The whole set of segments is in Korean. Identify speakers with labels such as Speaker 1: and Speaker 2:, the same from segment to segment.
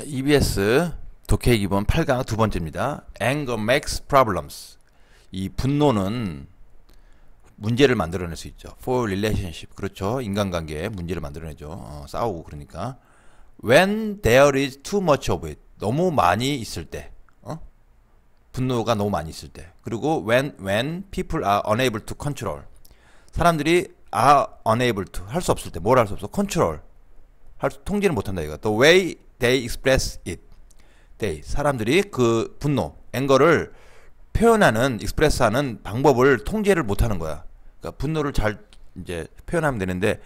Speaker 1: 자, EBS 독해 기본 8강 두 번째입니다. Anger makes problems. 이 분노는 문제를 만들어낼 수 있죠. For relationship. 그렇죠. 인간관계에 문제를 만들어내죠. 싸우고 그러니까. When there is too much of it. 너무 많이 있을 때. 분노가 너무 많이 있을 때. 그리고 when people are unable to control. 사람들이 are unable to. 할 수 없을 때. 뭘 할 수 없어? control. 통제를 못한다 이거. The way they express it. 사람들이 그 분노, 앵거를 표현하는, 익스프레스하는 방법을 통제를 못하는 거야. 그러니까 분노를 잘 이제 표현하면 되는데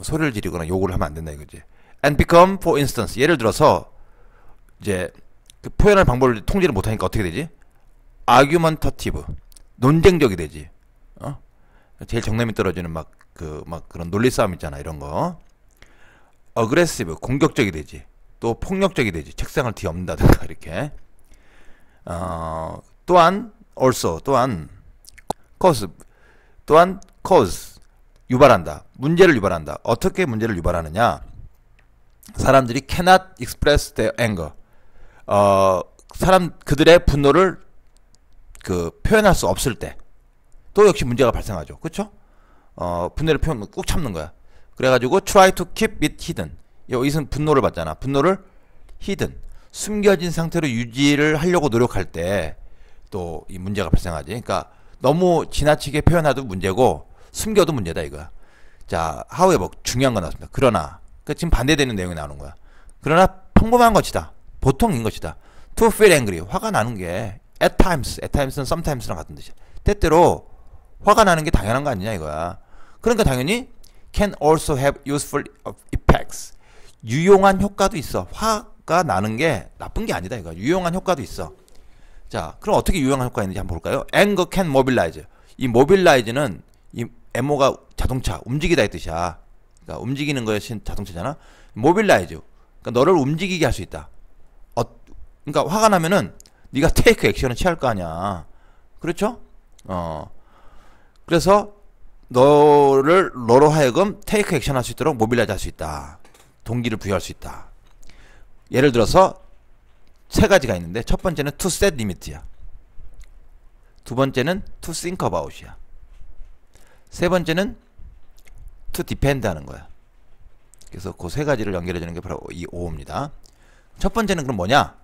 Speaker 1: 소리를 지르거나 욕을 하면 안 된다 이거지. And become, for instance, 예를 들어서 이제 그 표현할 방법을 통제를 못하니까 어떻게 되지? argumentative, 논쟁적이 되지. 제일 정남이 떨어지는 막 그런 논리 싸움 있잖아 이런 거. aggressive, 공격적이 되지. 또 폭력적이 되지. 책상을 뒤엎는다든가 이렇게. 또한 cause, 유발한다. 문제를 유발한다. 어떻게 문제를 유발하느냐? 사람들이 cannot express their anger. 그들의 분노를 표현할 수 없을 때 또 역시 문제가 발생하죠. 그렇죠? 분노를 표현하면 꾹 참는 거야. 그래가지고 try to keep it hidden. 여기서는 분노를 받잖아. 분노를 hidden, 숨겨진 상태로 유지를 하려고 노력할 때 또 이 문제가 발생하지. 그러니까 너무 지나치게 표현해도 문제고 숨겨도 문제다 이거야. 자, however, 중요한 거 나왔습니다. 그러나 지금 반대되는 내용이 나오는 거야. 그러나 평범한 것이다. 보통인 것이다. To feel angry, 화가 나는 게 at times는 sometimes랑 같은 뜻이야. 때때로 화가 나는 게 당연한 거 아니냐 이거야. 그러니까 당연히 can also have useful effects. 유용한 효과도 있어. 화가 나는 게 나쁜 게 아니다 이거. 유용한 효과도 있어. 자, 그럼 어떻게 유용한 효과가 있는지 한번 볼까요? Anger can mobilize. 이 mobilize는 이 MO가 자동차, 움직이다 이 뜻이야. 그러니까 움직이는 것이 자동차잖아. mobilize. 그러니까 너를 움직이게 할 수 있다. 그러니까 화가 나면은 네가 take action을 취할 거 아니야. 그렇죠? 그래서 너로 하여금 take action 할 수 있도록 mobilize 할 수 있다. 동기를 부여할 수 있다. 예를 들어서 세 가지가 있는데 첫 번째는 to set limit야. 두 번째는 to think about이야. 세 번째는 to depend 하는 거야. 그래서 그 세 가지를 연결해 주는 게 바로 이 5입니다. 첫 번째는 그럼 뭐냐?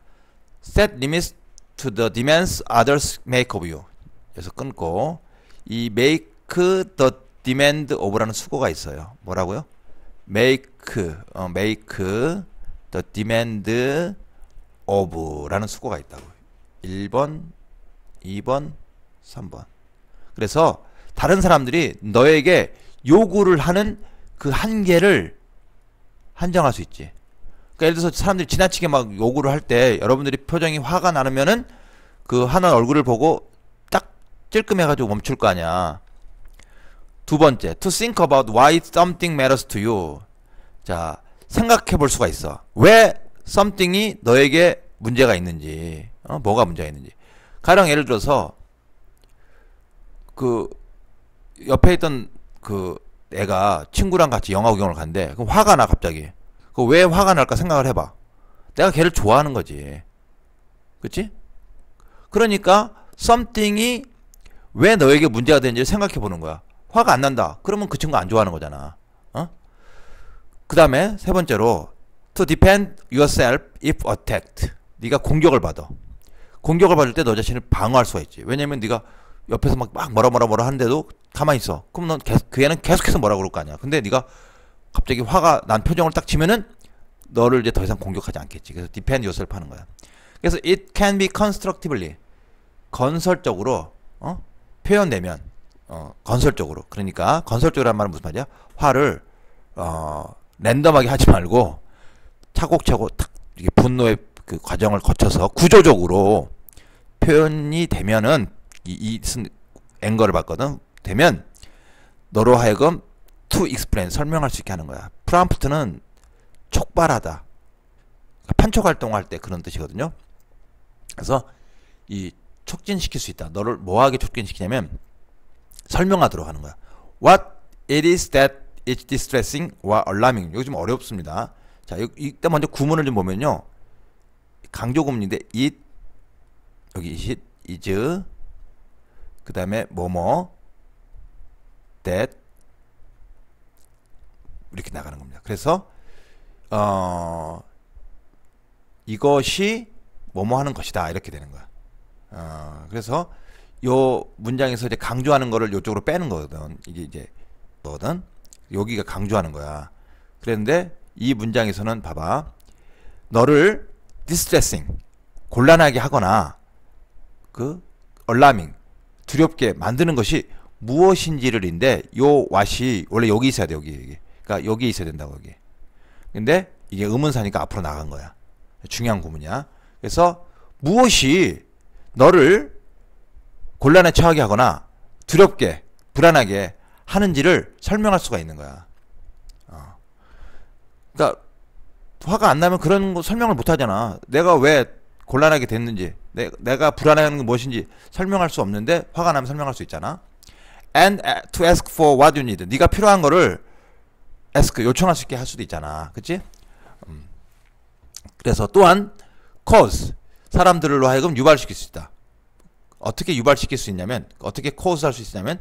Speaker 1: set limits to the demands others make of you. 그래서 끊고 이 make the demand of라는 수고가 있어요. 뭐라고요? make the demand of라는 수고가 있다고. 1번, 2번, 3번. 그래서 다른 사람들이 너에게 요구를 하는 그 한계를 한정할 수 있지. 그러니까 예를 들어서 사람들이 지나치게 막 요구를 할 때 여러분들이 표정이 화가 나면 그 하는 얼굴을 보고 딱 찔끔해가지고 멈출 거 아니야. 두 번째, to think about why something matters to you. 자, 생각해 볼 수가 있어. 왜 something이 너에게 문제가 있는지, 뭐가 문제가 있는지. 가령 예를 들어서 그 옆에 있던 그 애가 친구랑 같이 영화 구경을 간대. 그럼 화가 나 갑자기. 그 왜 화가 날까 생각을 해봐. 내가 걔를 좋아하는 거지. 그치? 그러니까 something이 왜 너에게 문제가 되는지 생각해 보는 거야. 화가 안 난다. 그러면 그 친구 안 좋아하는 거잖아. 그 다음에 세 번째로 to defend yourself if attacked. 네가 공격을 받아. 공격을 받을 때 너 자신을 방어할 수가 있지. 왜냐면 네가 옆에서 막 뭐라 하는데도 가만히 있어. 그럼 그 애는 계속해서 뭐라 그럴 거 아니야. 근데 네가 갑자기 화가 난 표정을 딱 지면은 너를 이제 더 이상 공격하지 않겠지. 그래서 defend yourself 하는 거야. 그래서 it can be constructively, 건설적으로 표현되면 건설적으로. 그러니까 건설적이라는 말은 무슨 말이야? 화를 랜덤하게 하지 말고 차곡차곡 탁 이게 분노의 그 과정을 거쳐서 구조적으로 표현이 되면은 이 앵거를 받거든. 되면 너로 하여금 to explain, 설명할 수 있게 하는 거야. 프롬프트는 촉발하다, 판촉 활동할 때 그런 뜻이거든요. 그래서 이 촉진시킬 수 있다. 너를 뭐하게 촉진시키냐면 설명하도록 하는 거야. What it is that is distressing or alarming. 이거 좀 어렵습니다. 자, 일단 먼저 구문을 좀 보면요. 강조 구문인데 it 여기 it is 그 다음에 뭐뭐 that 이렇게 나가는 겁니다. 그래서 이것이 뭐뭐 하는 것이다 이렇게 되는 거야. 그래서 요 문장에서 이제 강조하는 거를 요쪽으로 빼는 거거든. 이게 이제 거든. 여기가 강조하는 거야. 그런데 이 문장에서는 봐봐. 너를 distressing 곤란하게 하거나 그 alarming 두렵게 만드는 것이 무엇인지를인데 요 what이 원래 여기 있어야 돼. 여기. 그러니까 여기 있어야 된다고 여기. 근데 이게 의문사니까 앞으로 나간 거야. 중요한 구문이야. 그래서 무엇이 너를 곤란에 처하게 하거나 두렵게 불안하게 하는지를 설명할 수가 있는 거야. 그러니까 화가 안 나면 그런 거 설명을 못 하잖아. 내가 왜 곤란하게 됐는지, 내가 불안해하는 게 무엇인지 설명할 수 없는데 화가 나면 설명할 수 있잖아. And to ask for what you need. 네가 필요한 거를 ask 요청할 수 있게 할 수도 있잖아. 그치? 그래서 또한 cause 사람들로 하여금 유발시킬 수 있다. 어떻게 유발시킬 수 있냐면 어떻게 cause 할 수 있냐면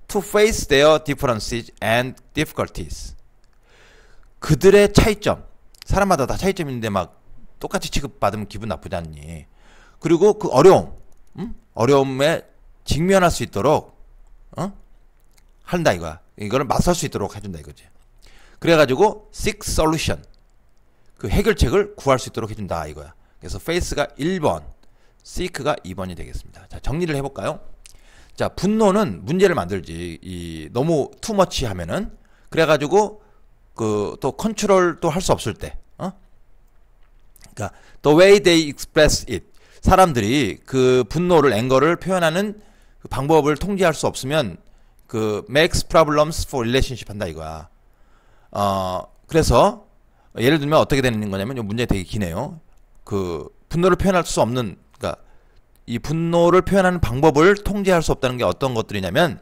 Speaker 1: to face their differences and difficulties. 그들의 차이점. 사람마다 다 차이점이 있는데 막 똑같이 취급받으면 기분 나쁘지 않니? 그리고 그 어려움, 어려움에 직면할 수 있도록 한다 이거야. 이거를 맞설 수 있도록 해준다 이거지. 그래가지고 seek solution, 그 해결책을 구할 수 있도록 해준다 이거야. 그래서 face가 1번, seek가 2번이 되겠습니다. 자, 정리를 해볼까요? 자, 분노는 문제를 만들지. 너무 too much 하면은 그래가지고 또 컨트롤도 할 수 없을 때, 그러니까 the way they express it, 사람들이 그 분노를 앵거를 표현하는 그 방법을 통제할 수 없으면 그 makes problems for relationship 한다 이거야. 그래서 예를 들면 어떻게 되는 거냐면 이 문제 되게 기네요. 그 분노를 표현할 수 없는, 그러니까 이 분노를 표현하는 방법을 통제할 수 없다는 게 어떤 것들이냐면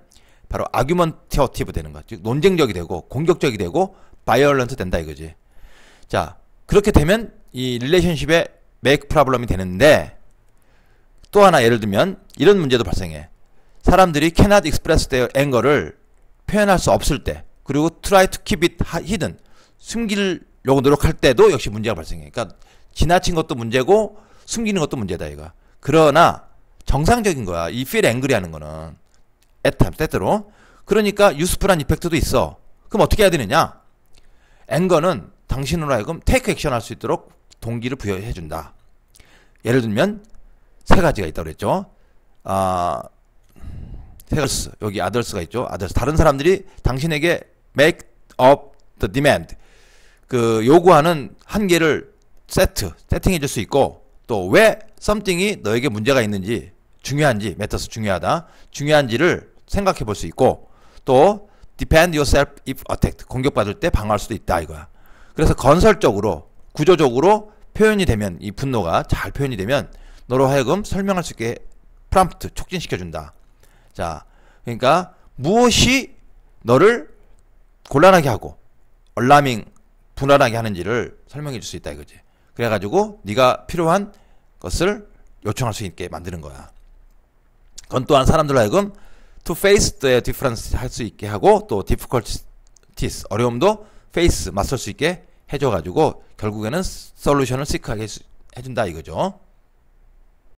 Speaker 1: 바로 argumentative 되는 거, 즉 논쟁적이 되고 공격적이 되고 violent 된다 이거지. 자, 그렇게 되면 이 릴레이션십에 make problem이 되는데 또 하나 예를 들면 이런 문제도 발생해. 사람들이 cannot express their anger를 표현할 수 없을 때, 그리고 try to keep it hidden, 숨기려고 노력할 때도 역시 문제가 발생해. 그러니까 지나친 것도 문제고 숨기는 것도 문제다 이거. 그러나 정상적인 거야. 이 feel angry 하는 거는 at times, 때때로. 그러니까 useful한 이펙트도 있어. 그럼 어떻게 해야 되느냐? 앵거는 당신으로 하여금 take action 할 수 있도록 동기를 부여해 준다. 예를 들면 세 가지가 있다고 그랬죠. 세 가지. 여기 others가 있죠. others. 다른 사람들이 당신에게 make up the demand, 그 요구하는 한계를 세팅해 줄 수 있고, 또 왜 something이 너에게 문제가 있는지, 중요한지, matters 중요하다, 중요한지를 생각해 볼 수 있고, 또 defend yourself if attacked, 공격받을 때 방어할 수도 있다 이거야. 그래서 건설적으로, 구조적으로 표현이 되면, 이 분노가 잘 표현이 되면 너로 하여금 설명할 수 있게 프롬프트, 촉진시켜준다. 자, 그러니까 무엇이 너를 곤란하게 하고 얼라밍, 불안하게 하는지를 설명해 줄 수 있다 이거지. 그래가지고 네가 필요한 것을 요청할 수 있게 만드는 거야. 그건 또한 사람들로 하여금 to face the difference 할 수 있게 하고, 또 difficulties, 어려움도 face, 맞설 수 있게 해줘가지고 결국에는 솔루션을 seek하게 해준다 이거죠.